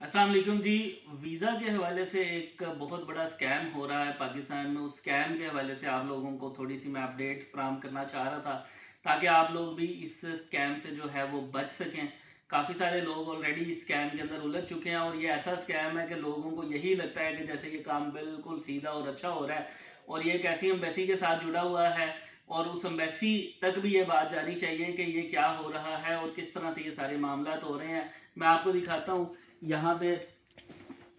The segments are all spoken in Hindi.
अस्सलाम वालेकुम जी। वीज़ा के हवाले से एक बहुत बड़ा स्कैम हो रहा है पाकिस्तान में। उस स्कैम के हवाले से आप लोगों को थोड़ी सी मैं अपडेट फराहम करना चाह रहा था ताकि आप लोग भी इस स्कैम से जो है वो बच सकें। काफ़ी सारे लोग ऑलरेडी इस स्कैम के अंदर उलझ चुके हैं और ये ऐसा स्कैम है कि लोगों को यही लगता है कि जैसे ये काम बिल्कुल सीधा और अच्छा हो रहा है और ये एक ऐसी एम्बेसी के साथ जुड़ा हुआ है और उस एम्बेसी तक भी ये बात जानी चाहिए कि ये क्या हो रहा है और किस तरह से ये सारे मामला हो रहे हैं। मैं आपको दिखाता हूँ। यहाँ पे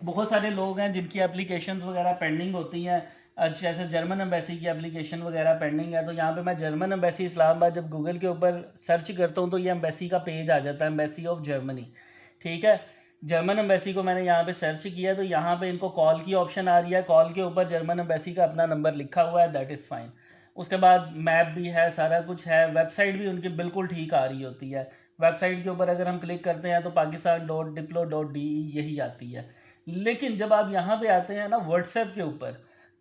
बहुत सारे लोग हैं जिनकी एप्लीकेशंस वगैरह पेंडिंग होती हैं। जैसे जर्मन एम्बेसी की एप्लीकेशन वगैरह पेंडिंग है, तो यहाँ पे मैं जर्मन एम्बेसी इस्लामाबाद जब गूगल के ऊपर सर्च करता हूँ तो ये एम्बेसी का पेज आ जाता है, एम्बेसी ऑफ जर्मनी। ठीक है। जर्मन एम्बेसी को मैंने यहाँ पे सर्च किया तो यहाँ पे इनको कॉल की ऑप्शन आ रही है। कॉल के ऊपर जर्मन एम्बेसी का अपना नंबर लिखा हुआ है, दैट इज़ फाइन। उसके बाद मैप भी है, सारा कुछ है। वेबसाइट भी उनकी बिल्कुल ठीक आ रही होती है। वेबसाइट के ऊपर अगर हम क्लिक करते हैं तो pakistan.diplo.de यही आती है। लेकिन जब आप यहाँ पे आते हैं ना व्हाट्सएप के ऊपर,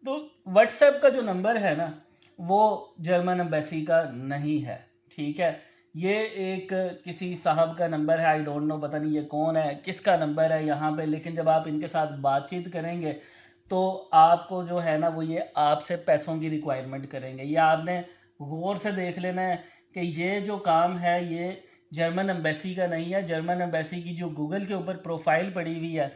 तो व्हाट्सएप का जो नंबर है ना वो जर्मन एम्बेसी का नहीं है। ठीक है। ये एक किसी साहब का नंबर है, आई डोंट नो, पता नहीं ये कौन है, किसका नंबर है यहाँ पे। लेकिन जब आप इनके साथ बातचीत करेंगे तो आपको जो है ना वो ये आपसे पैसों की रिक्वायरमेंट करेंगे। ये आपने गौर से देख लेना है कि ये जो काम है ये जर्मन एम्बेसी का नहीं है। जर्मन एम्बेसी की जो गूगल के ऊपर प्रोफाइल पड़ी हुई है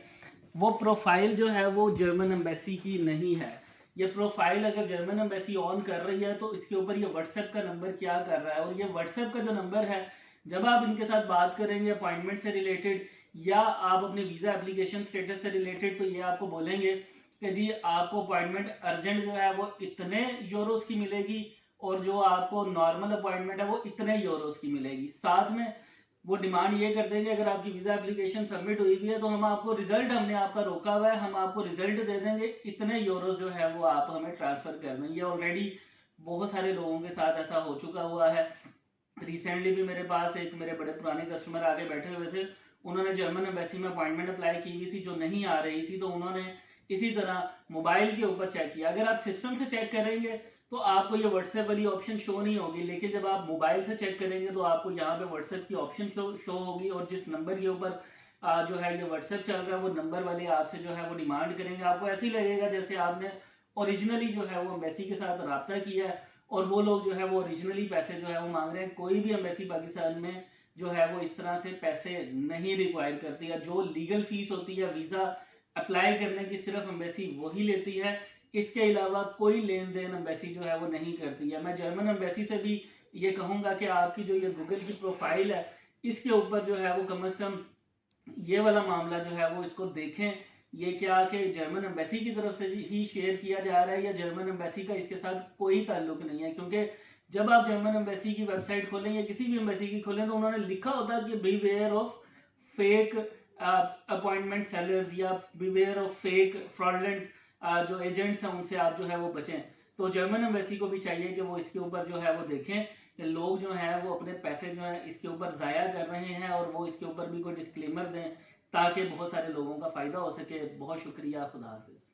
वो प्रोफाइल जो है वो जर्मन एम्बेसी की नहीं है। ये प्रोफाइल अगर जर्मन एम्बेसी ऑन कर रही है तो इसके ऊपर ये व्हाट्सएप का नंबर क्या कर रहा है, और ये व्हाट्सएप का जो नंबर है जब आप इनके साथ बात करेंगे अपॉइंटमेंट से रिलेटेड या आप अपने वीज़ा एप्लीकेशन स्टेटस से रिलेटेड, तो ये आपको बोलेंगे कि जी आपको अपॉइंटमेंट अर्जेंट जो है वो इतने यूरोस की मिलेगी और जो आपको नॉर्मल अपॉइंटमेंट है वो इतने यूरोस की मिलेगी। साथ में वो डिमांड ये कर देंगे अगर आपकी वीज़ा एप्लीकेशन सबमिट हुई भी है तो हम आपको रिजल्ट, हमने आपका रोका हुआ है, हम आपको रिजल्ट दे देंगे, इतने यूरोस जो है वो आप हमें ट्रांसफ़र कर दें। ये ऑलरेडी बहुत सारे लोगों के साथ ऐसा हो चुका हुआ है। रिसेंटली भी मेरे पास एक मेरे बड़े पुराने कस्टमर आके बैठे हुए थे। उन्होंने जर्मन एम्बेसी में अपॉइंटमेंट अप्लाई की हुई थी जो नहीं आ रही थी, तो उन्होंने इसी तरह मोबाइल के ऊपर चेक किया। अगर आप सिस्टम से चेक करेंगे तो आपको ये व्हाट्सएप वाली ऑप्शन शो नहीं होगी, लेकिन जब आप मोबाइल से चेक करेंगे तो आपको यहाँ पे व्हाट्सएप की ऑप्शन शो होगी। और जिस नंबर के ऊपर जो है ये व्हाट्सएप चल रहा है वो नंबर वाले आपसे जो है वो डिमांड करेंगे। आपको ऐसे ही लगेगा जैसे आपने ओरिजिनली जो है वो एम्बेसी के साथ रब्ता किया है और वो लोग जो है वो ओरिजिनली पैसे जो है वो मांग रहे हैं। कोई भी एम्बेसी पाकिस्तान में जो है वो इस तरह से पैसे नहीं रिक्वायर करती है। जो लीगल फीस होती है वीज़ा अप्लाई करने की सिर्फ एम्बेसी वही लेती है, इसके अलावा कोई लेन देन एम्बेसी जो है वो नहीं करती है। मैं जर्मन एम्बेसी से भी ये कहूँगा कि आपकी जो ये गूगल की प्रोफाइल है इसके ऊपर जो है वो कम से कम ये वाला मामला जो है वो इसको देखें। ये क्या कि जर्मन एम्बेसी की तरफ से ही शेयर किया जा रहा है या जर्मन एम्बेसी का इसके साथ कोई ताल्लुक नहीं है। क्योंकि जब आप जर्मन एम्बेसी की वेबसाइट खोलें या किसी भी एम्बेसी की खोलें तो उन्होंने लिखा होता है कि beware of fake appointment sellers या बीवेयर ऑफ फेक फ्रॉडलेंट जो एजेंट्स हैं उनसे आप जो है वो बचें। तो जर्मन एम्बेसी को भी चाहिए कि वो इसके ऊपर जो है वो देखें कि लोग जो हैं वो अपने पैसे जो हैं इसके ऊपर ज़ाया कर रहे हैं और वो इसके ऊपर भी कोई डिस्क्लेमर दें ताकि बहुत सारे लोगों का फ़ायदा हो सके। बहुत शुक्रिया, खुदा हाफिज़।